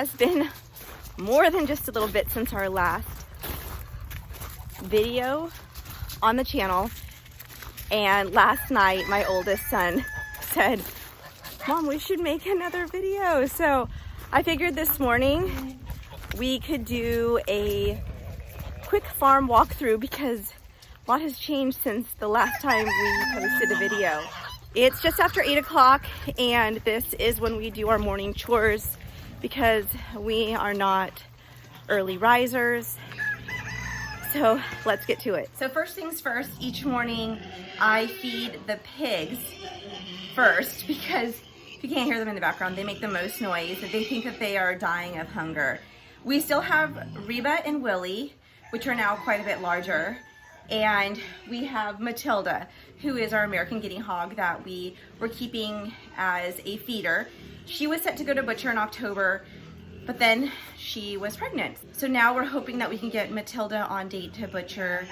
has been more than just a little bit since our last video on the channel. And last night, my oldest son said, Mom, we should make another video. So I figured this morning we could do a quick farm walkthrough because a lot has changed since the last time we posted a video. It's just after 8 o'clock and this is when we do our morning chores because we are not early risers. So let's get to it. So first things first, each morning I feed the pigs first because if you can't hear them in the background, they make the most noise. They think that they are dying of hunger. We still have Reba and Willie, which are now quite a bit larger. And we have Matilda, who is our American guinea hog that we were keeping as a feeder. She was set to go to butcher in October, but then she was pregnant. So now we're hoping that we can get Matilda on date to butcher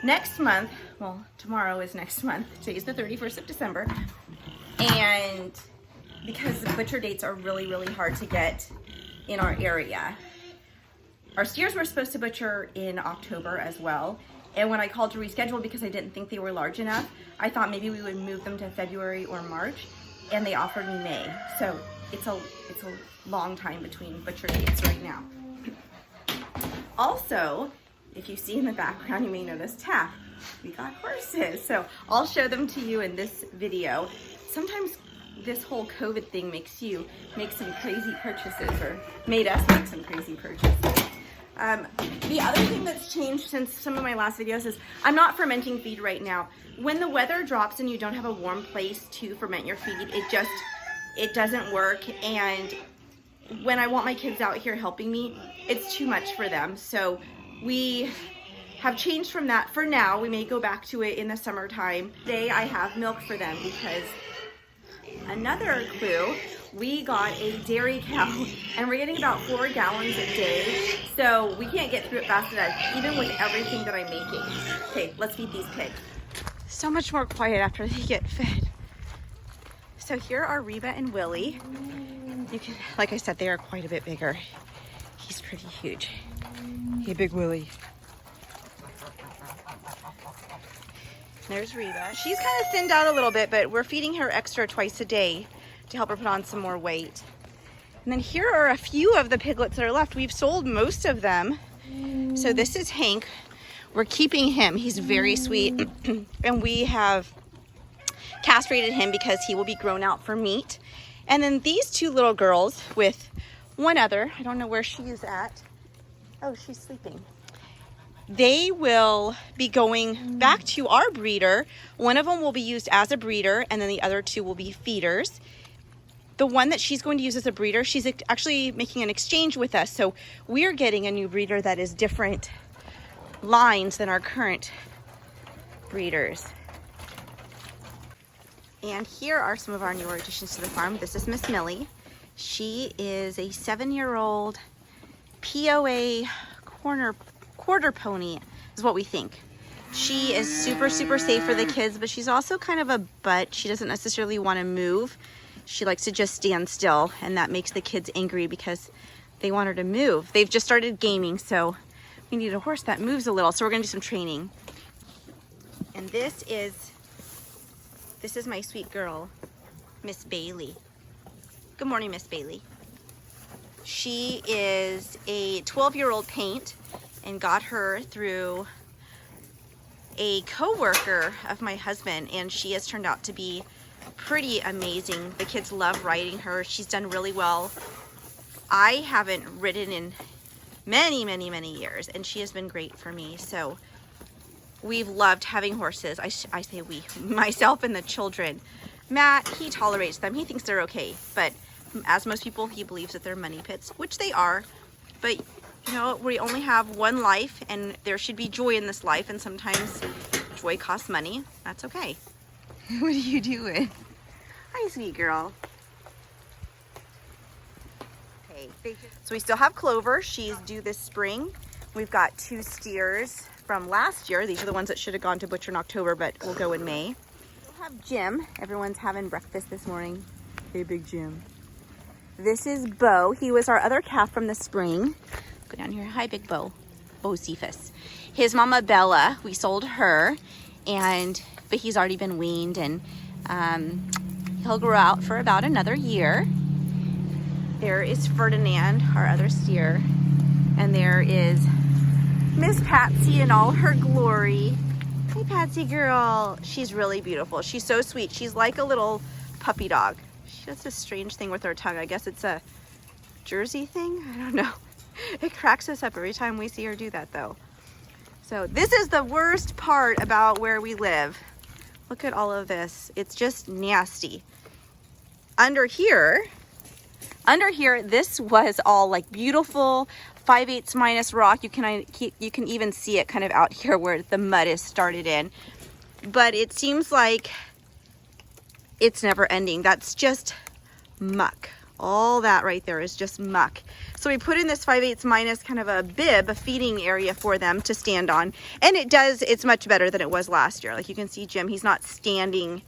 next month. Well, tomorrow is next month. Today's the 31st of December. And because the butcher dates are really, really hard to get in our area. Our steers were supposed to butcher in October as well. And when I called to reschedule because I didn't think they were large enough, I thought maybe we would move them to February or March, and they offered me May. So it's a long time between butcher dates right now. Also, if you see in the background, you may notice Taff. We got horses. So I'll show them to you in this video. Sometimes this whole COVID thing makes you make some crazy purchases, or made us make some crazy purchases. The other thing that's changed since some of my last videos is I'm not fermenting feed right now. When the weather drops and you don't have a warm place to ferment your feed, it doesn't work. And when I want my kids out here helping me, it's too much for them. So we have changed from that for now. We may go back to it in the summertime. Today I have milk for them because another clue, we got a dairy cow and we're getting about 4 gallons a day. So we can't get through it fast enough, even with everything that I'm making. Okay, let's feed these pigs. So much more quiet after they get fed. So here are Reba and Willie. You can, like I said, they are quite a bit bigger. He's pretty huge. Hey, big Willie. There's Reba. She's kind of thinned out a little bit, but we're feeding her extra twice a day to help her put on some more weight. And then here are a few of the piglets that are left. We've sold most of them. So this is Hank. We're keeping him. He's very sweet. And we have castrated him because he will be grown out for meat. And then these 2 little girls with one other, I don't know where she is at. Oh, she's sleeping. They will be going back to our breeder. One of them will be used as a breeder, and then the other 2 will be feeders. The one that she's going to use as a breeder, she's actually making an exchange with us. So we're getting a new breeder that is different lines than our current breeders. And here are some of our newer additions to the farm. This is Miss Millie. She is a 7-year-old POA quarter pony is what we think. She is super, super safe for the kids, but she's also kind of a butt. She doesn't necessarily want to move. She likes to just stand still, and that makes the kids angry because they want her to move. They've just started gaming, so we need a horse that moves a little. So we're gonna do some training. And this is my sweet girl, Miss Bailey. Good morning, Miss Bailey. She is a 12-year-old paint, and got her through a co-worker of my husband, and she has turned out to be pretty amazing. The kids love riding her. She's done really well. I haven't ridden in many, many, many years, and she has been great for me. So we've loved having horses. I say we, myself and the children. Matt, he tolerates them. He thinks they're okay, but as most people, he believes that they're money pits, which they are. But you know, we only have one life, and there should be joy in this life, and sometimes joy costs money. That's okay. What are you doing? Hi, sweet girl. Okay, so we still have Clover. She's due this spring. We've got 2 steers from last year. These are the ones that should have gone to butcher in October, but will go in May. We'll have Jim. Everyone's having breakfast this morning. Hey, big Jim. This is Bo. He was our other calf from the spring. Go down here. Hi, Big Bo. Bo Cephas. His mama Bella, we sold her, but he's already been weaned, and he'll grow out for about another year. There is Ferdinand, our other steer, and there is Miss Patsy in all her glory. Hey, Patsy girl. She's really beautiful. She's so sweet. She's like a little puppy dog. She does this strange thing with her tongue. I guess it's a Jersey thing. I don't know. It cracks us up every time we see her do that, though. So this is the worst part about where we live. Look at all of this. It's just nasty. Under here, this was all like beautiful 5/8 minus rock. You can even see it kind of out here where the mud is started in. But it seems like it's never ending. That's just muck. All that right there is just muck. So we put in this 5/8 minus kind of a bib, a feeding area for them to stand on. And it's much better than it was last year. Like you can see Jim, he's not standing,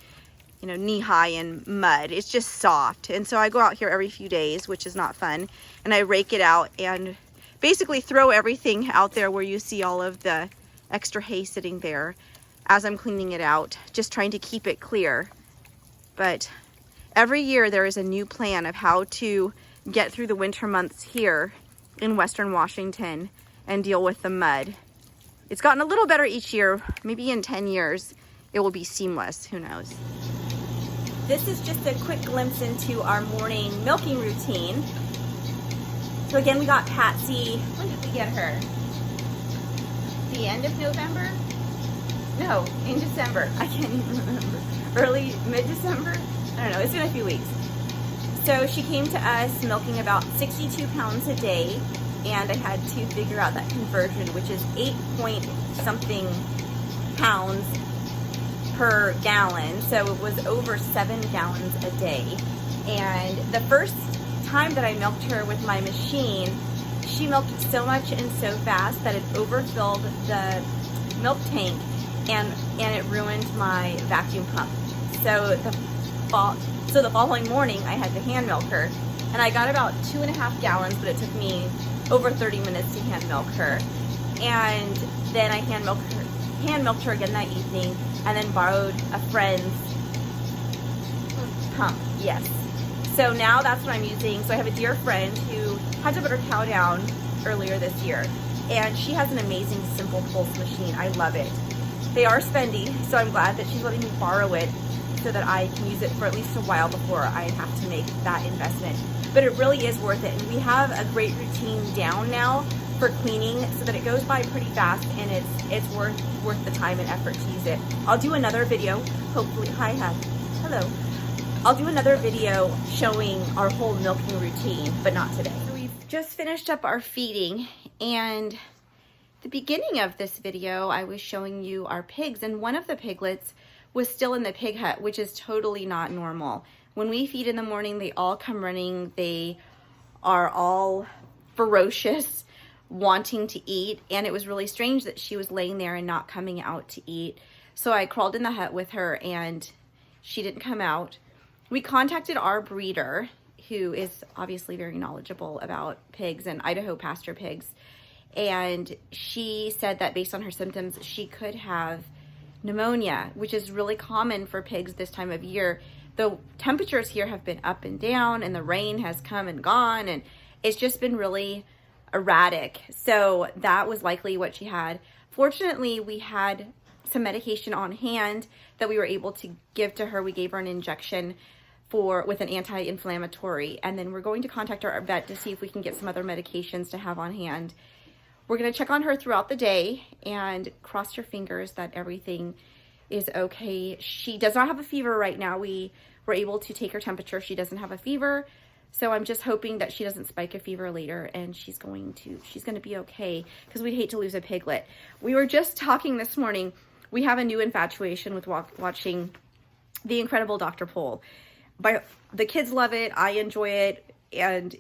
you know, knee high in mud. It's just soft. And so I go out here every few days, which is not fun. And I rake it out and basically throw everything out there where you see all of the extra hay sitting there as I'm cleaning it out, just trying to keep it clear. But every year there is a new plan of how to get through the winter months here in Western Washington and deal with the mud. It's gotten a little better each year. Maybe in 10 years it will be seamless. Who knows? This is just a quick glimpse into our morning milking routine. So again, we got Patsy. When did we get her? The end of November? No, in December. I can't even remember. Early, mid-December? I don't know, it's been a few weeks. So she came to us milking about 62 pounds a day, and I had to figure out that conversion, which is 8 point something pounds per gallon. So it was over 7 gallons a day. And the first time that I milked her with my machine, she milked so much and so fast that it overfilled the milk tank and it ruined my vacuum pump. So the following morning I had to hand milk her, and I got about 2.5 gallons, but it took me over 30 minutes to hand milk her. And then I hand milked her again that evening, and then borrowed a friend's pump. Yes. So now that's what I'm using. So I have a dear friend who had to put her cow down earlier this year, and she has an amazing simple pulse machine. I love it. They are spendy, so I'm glad that she's letting me borrow it so that I can use it for at least a while before I have to make that investment. But it really is worth it, and we have a great routine down now for cleaning so that it goes by pretty fast, and it's worth the time and effort to use it. I'll do another video, hopefully. Hi, hello. I'll do another video showing our whole milking routine, but not today. So we've just finished up our feeding, and the beginning of this video I was showing you our pigs, and one of the piglets was still in the pig hut, which is totally not normal. When we feed in the morning, they all come running. They are all ferocious, wanting to eat, and it was really strange that she was laying there and not coming out to eat. So I crawled in the hut with her, and she didn't come out. We contacted our breeder, who is obviously very knowledgeable about pigs and Idaho Pasture Pigs, and she said that based on her symptoms, she could have pneumonia, which is really common for pigs this time of year. The temperatures here have been up and down, and the rain has come and gone, and it's just been really erratic. So that was likely what she had. Fortunately, we had some medication on hand that we were able to give to her. We gave her an injection with an anti-inflammatory, and then we're going to contact our vet to see if we can get some other medications to have on hand. We're going to check on her throughout the day and cross your fingers that everything is okay. She does not have a fever right now. We were able to take her temperature. She doesn't have a fever. So I'm just hoping that she doesn't spike a fever later, and she's going to be okay, because we'd hate to lose a piglet. We were just talking this morning. We have a new infatuation with watching The Incredible Dr. Pol. The kids love it. I enjoy it. And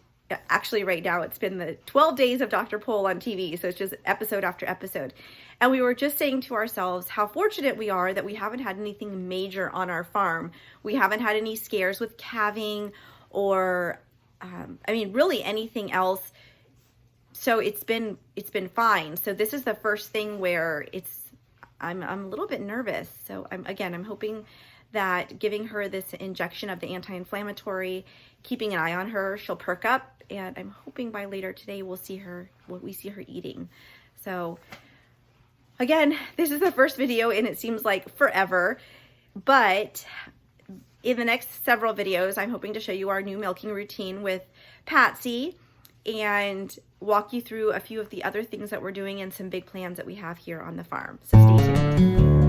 actually right now it's been the 12 days of Dr. Pol on TV. So it's just episode after episode. And we were just saying to ourselves how fortunate we are that we haven't had anything major on our farm. We haven't had any scares with calving or I mean, really anything else. So it's been fine. So this is the first thing where I'm a little bit nervous. So I'm hoping that giving her this injection of the anti-inflammatory, keeping an eye on her, she'll perk up, and I'm hoping by later today we see her eating. So again, this is the first video and it seems like forever, but in the next several videos, I'm hoping to show you our new milking routine with Patsy and walk you through a few of the other things that we're doing and some big plans that we have here on the farm. So stay tuned.